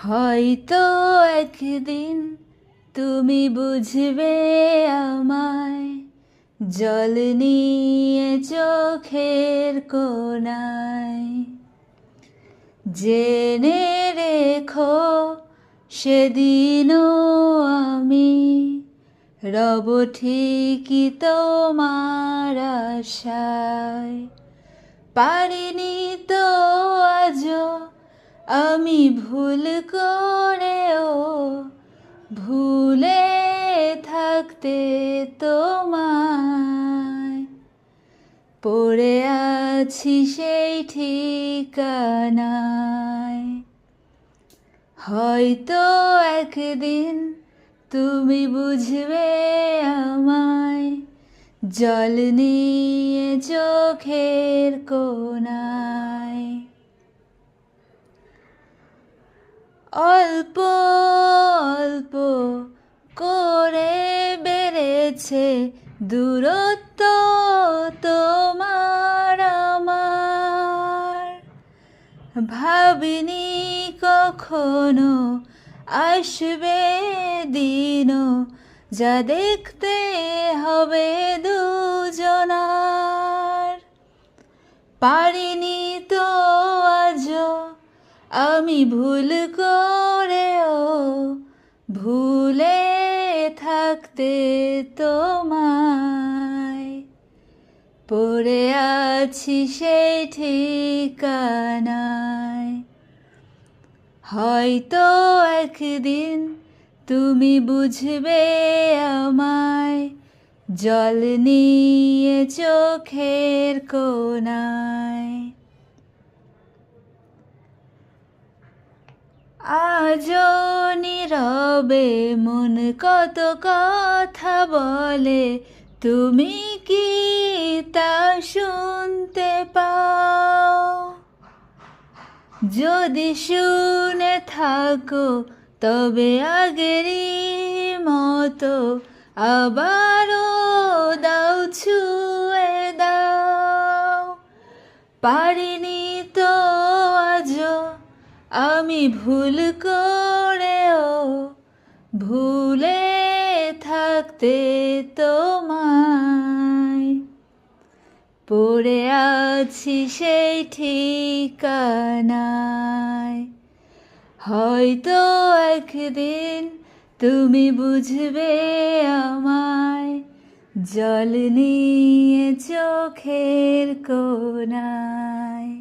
হয়তো একদিন তুমি বুঝবে আমায়, জল নিয়ে চোখের কোণায়। জেনে রেখো সেদিনও আমি রব ঠিকই তোমার আশায়। পারিনি তো আজও আমি ভুল করেও ভুলে থাকতে তোমায়। পড়ে আছি সেই ঠিকানায়। হয়তো একদিন তুমি বুঝবে আমায়, জল নিয়ে চোখের কোণায়। অল্প অল্প করে বেড়েছে দূরত্ব তোমার আমার। ভাবিনি কখনো আসবে দিনও যা দেখতে হবে দুজনার। পারিনি তো আজও আমি ভুল করেও ভুলে থাকতে তোমায়। পড়ে আছি সেই ঠিকানায়। হয়তো একদিন তুমি বুঝবে আমায়, জল নিয়ে চোখের কোণায়। আজও নীরবে মন কত কথা বলে, তুমি কি তা শুনতে পাও? যদি শুনে থাকো তবে আগেরই মতো আবারও দাও ছুঁয়ে দাও। পারিনি তো আজও আমি ভুল করেও ভুলে থাকতে তোমায়। পড়ে আছি সেই ঠিকানায়। হয়তো একদিন তুমি বুঝবে আমায়, জল নিয়ে চোখের কোণায়।